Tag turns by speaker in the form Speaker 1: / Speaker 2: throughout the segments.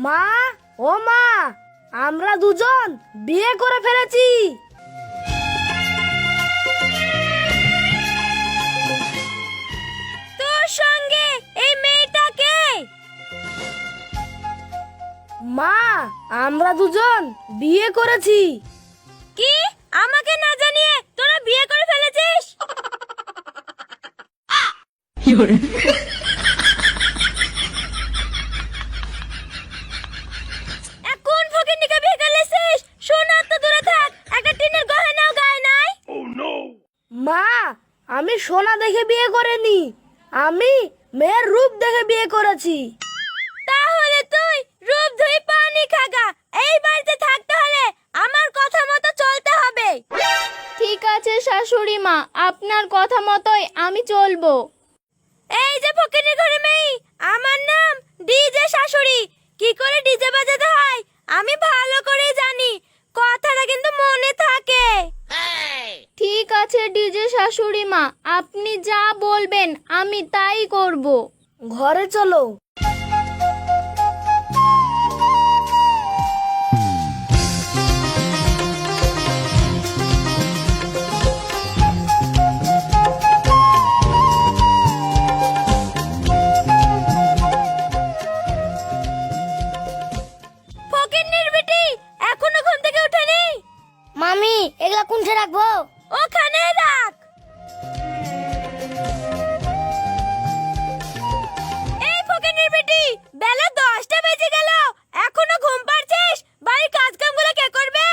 Speaker 1: মা, ও মা, আমরা দুজন বিয়ে করে ফেলেছি।
Speaker 2: তোর সঙ্গে এই মেয়েটাকে?
Speaker 1: মা, আমরা দুজন বিয়ে করেছি।
Speaker 2: কি? আমাকে না জানিয়ে তোরা বিয়ে করে ফেলেছিস? এখন ফকিন্নিকে বিয়ে করলেছিস? সোনার তো দূরে থাক, একটা টিনের গয়নাও গায়ে নাই।
Speaker 1: মা, আমি সোনা দেখে বিয়ে করিনি, আমি মেয়ের রূপ দেখে বিয়ে করেছি।
Speaker 2: তাহলে তুই রূপ ধুই পানি খাগা। এই বাড়িতে থাকতে হলে আমার কথা মতো চলতে হবে।
Speaker 3: ঠিক আছে শাশুড়ি মা, আপনার কথা মতোই আমি চলবো।
Speaker 2: এই যে ফকিরের ঘরে মেয়ে, আমার নাম ডিজে শাশুড়ি। কি করে ডিজে বাজাতে হয় আমি ভালো করে জানি, কথাটা কিন্তু মনে থাকে।
Speaker 3: ঠিক আছে ডিজে শাশুড়ি মা, আপনি যা বলবেন আমি তাই করব।
Speaker 1: ঘরে চলো।
Speaker 2: ফকিন্নির বেটি এখনো ঘুম থেকে ওঠেনি?
Speaker 1: মামি, এগুলা কোনটা রাখবো?
Speaker 2: ওখানে রাখ। এই ফকিন্নির বেটি, বেলা 10টা বেজে গেল, এখনো ঘুম পাড়ছিস? বাড়ির কাজকামগুলো কে করবে?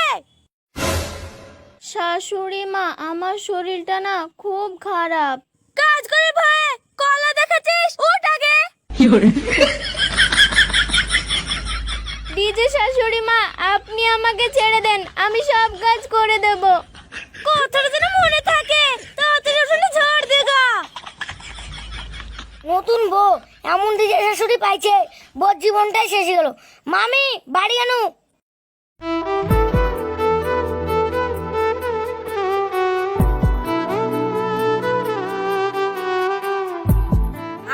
Speaker 3: শাশুড়ি মা, আমার শরীরটা না খুব খারাপ।
Speaker 2: কাজ করে ভয়ে কলা দেখাচ্ছিস? উঠ আগে।
Speaker 3: ডিজে শাশুড়ি মা, আপনি আমাকে ছেড়ে দেন, আমি সব কাজ করে দেব।
Speaker 2: কথাটা যেন মনে থাকে, তাড়াতাড়ি উঠে ঝাড় দেগা।
Speaker 1: নতুন বউ এমন দিকে শাশুড়ি পাইছে, বর জীবনটাই শেষ হয়ে গেল। মামি, বাড়ি আনো।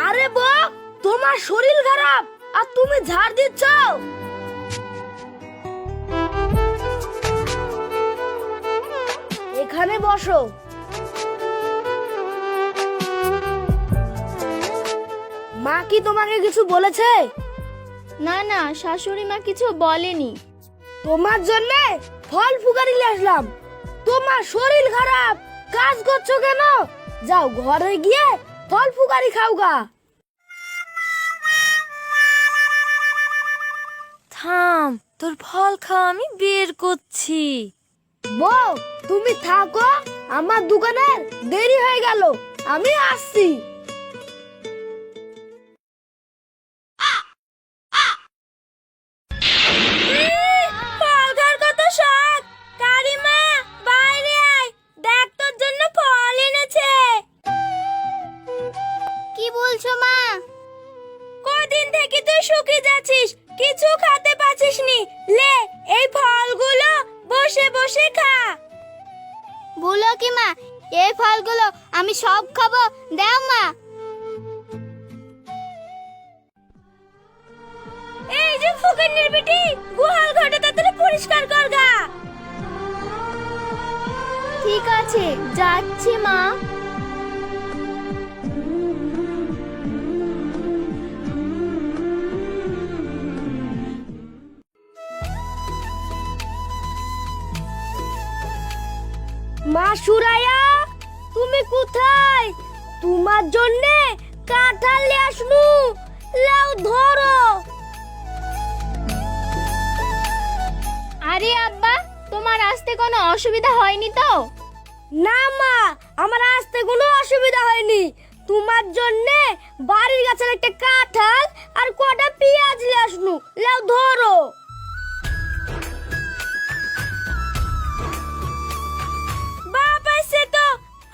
Speaker 1: আরে বউ, তোমার শরীর খারাপ আর তুমি ঝাড় দিচ্ছ? এখানে বসো। মা কি তোমাকে কিছু বলেছে?
Speaker 3: না না, শাশুড়ি মা কিছু বলেনি।
Speaker 1: তোমার জন্য ফল ফুকারি নিয়ে আসলাম। তোমার শরীর খারাপ, কাজ করছো কেন? যাও ঘরে গিয়ে ফল ফুকারি খাও গা।
Speaker 2: থাম, তোর ফল খাওয়া আমি বের করছি।
Speaker 1: বউ, তুমি থাকো, আমার দোকানের দেরি হয়ে গেল, আমি আসছি।
Speaker 2: ফল খাওয়ার কত শখ! কারিমা, বাইরে আয়, দেখ তোর জন্য ফল এনেছে।
Speaker 3: কি বলছো মা?
Speaker 2: কদিন থেকে তুই শুকিয়ে যাচ্ছিস, কিছু খেতে পাচ্ছিস নি। লে, এই ফলগুলো বসে বসে খা।
Speaker 3: বলো কি মা, এই ফলগুলো আমি সব খাবো, দাও মা।
Speaker 2: এই যে ফুকনের বেটি, গোহাল ঘরটা তাড়াতাড়ি পরিষ্কার কর গা।
Speaker 3: ঠিক আছে, যাচ্ছি মা।
Speaker 1: মা সুরাইয়া, তুমি কোথায়? তোমার জন্য কাঁঠাল নিয়ে আসনু, লাও ধরো।
Speaker 3: আরে আব্বা, তোমার আসতে কোনো অসুবিধা হয়নি তো?
Speaker 1: না মা, আমার আসতে কোনো অসুবিধা হয়নি। তোমার জন্য বাড়ির গাছের একটা কাঁঠাল আর কটা পেঁয়াজ নিয়ে আসনু, লাও ধরো।
Speaker 2: বাবা সে তো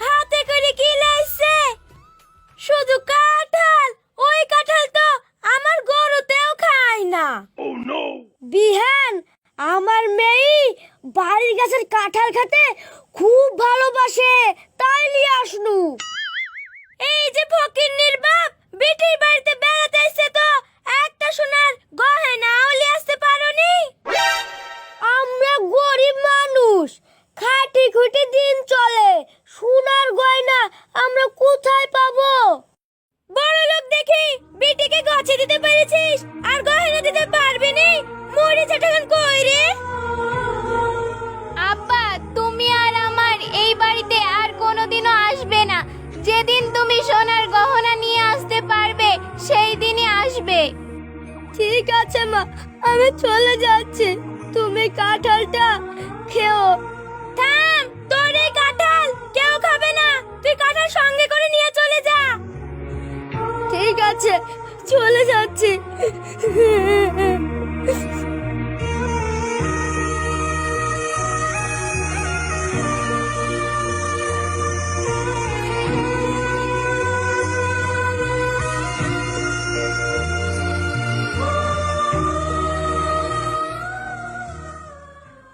Speaker 2: হাতে করে কি লাইছে? শুধু কাঁঠাল, ওই কাঁঠাল তো আমার গরুতেও খায় না।
Speaker 1: বিহান, আমার মেয়ে বাড়ির গাছের কাঁঠাল খেতে খুব ভালোবাসে, তাই নিয়ে আসনু।
Speaker 2: এই যে ফকিন্নির বাপ বেটির বাড়িতে বেড়াতে এসে তো একটা সোনার গয়নাও লিয়ে দিতে পেরেছিস আর গয়না দিতে পারবি নি? মরেছে তখন কই রে?
Speaker 3: আব্বা, তুমি আর আমার এই বাড়িতে আর কোনোদিনও আসবে না। যেদিন তুমি সোনার গহনা নিয়ে আসতে পারবে সেই দিনই আসবে।
Speaker 1: ঠিক আছে মা, আমি চলে যাচ্ছি, তুমি কাঁঠালটা খেও।
Speaker 2: থাম, তোর এই কাঁঠাল কেউ খাবে না। তুই কাঁঠাল সঙ্গে করে নিয়ে চলে যা।
Speaker 1: ঠিক আছে, চলে যাচ্ছি।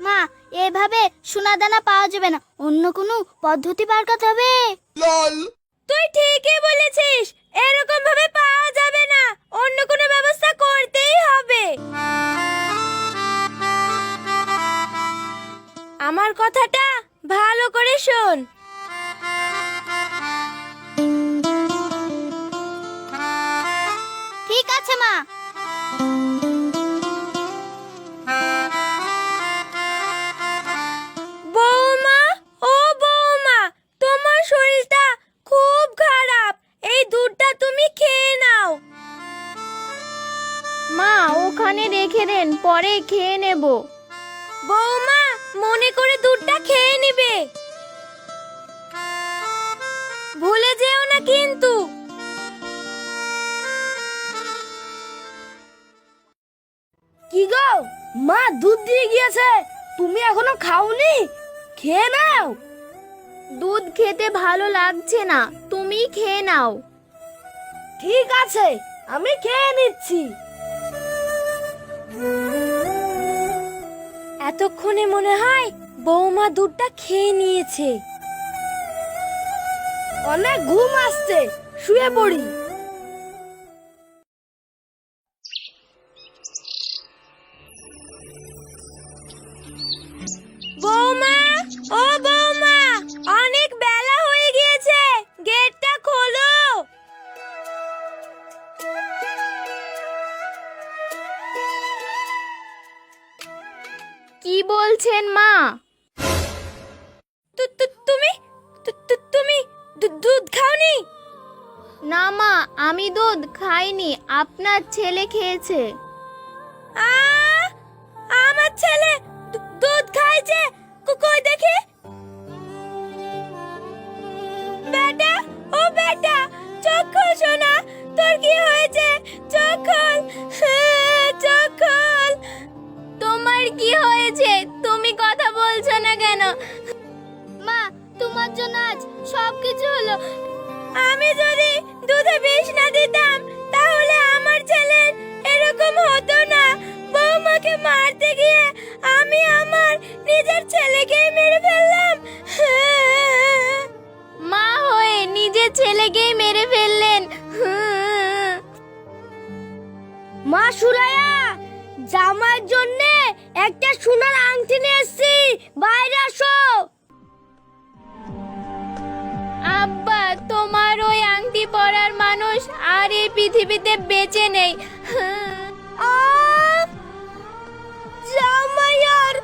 Speaker 3: মা, এভাবে সোনা দানা পাওয়া যাবে না, অন্য কোনো পদ্ধতি বার করতে হবে।
Speaker 2: তুই ঠিকই বলেছিস, এরকম ভাবে পাওয়া যাবে না, অন্য কোনো ব্যবস্থা করতেই হবে। আমার কথাটা ভালো করে শোন।
Speaker 3: ঠিক আছে মা।
Speaker 2: বৌমা, ও বৌমা, তোমার শরীরটা খুব খারাপ, এই দুধটা তুমি খেয়ে নাও।
Speaker 3: মা, ওখানে রেখে দেন, পরে খেয়ে নেব।
Speaker 2: বৌমা, মনে করে দুধটা খেয়ে নিবে, ভুলে যেও না কিন্তু।
Speaker 1: কি গো, মা দুধ দিয়ে গিয়েছে, তুমি এখনো খাওনি? খেয়ে নাও।
Speaker 3: দুধ খেতে ভালো লাগছে না, তুমি খেয়ে নাও।
Speaker 1: ঠিক আছে, আমি খেয়ে নিচ্ছি।
Speaker 2: এতক্ষণে মনে হয় বৌমা দুধটা খেয়ে নিয়েছে।
Speaker 1: অনেক ঘুম আসছে, শুয়ে পড়ি।
Speaker 2: বৌমা, ও বৌমা, অনেক বেলা হয়ে গিয়েছে, গেটটা খোলো।
Speaker 3: কি বলছেন মা?
Speaker 2: তুমি তুমি দুধ খাওনি?
Speaker 3: না মা, আমি দুধ খাইনি, আপনার ছেলে খেয়েছে।
Speaker 2: আমার ছেলে দুধ খাইছে? কই দেখি। বেটা, ও বেটা, চোখ খোল সোনা, তোর কি হয়েছে? চোখ খোল, চোখ খোল।
Speaker 3: তোমার কি হয়েছে? তুমি কথা বলছো না কেন? মা, তোমার জন্য আজ সবকিছু হলো।
Speaker 2: আমি যদি দুধে বিষ না দিতাম তাহলে আমার ছেলের এরকম হতো না। বৌমাকে মারতে গিয়ে আমি আমার নিজের ছেলেকেই মেরে ফেললাম।
Speaker 3: মা হয়ে নিজের ছেলেকেই মেরে ফেললেন।
Speaker 1: মা সুরাইয়া, জামার জন্য একটা সোনার আংটি নিয়ে এসেছি, বাইরে আসো।
Speaker 3: আব্বা, তোমার ওই আংটি পরার মানুষ আর এই পৃথিবীতে বেঁচে নেই।
Speaker 1: জামাই আর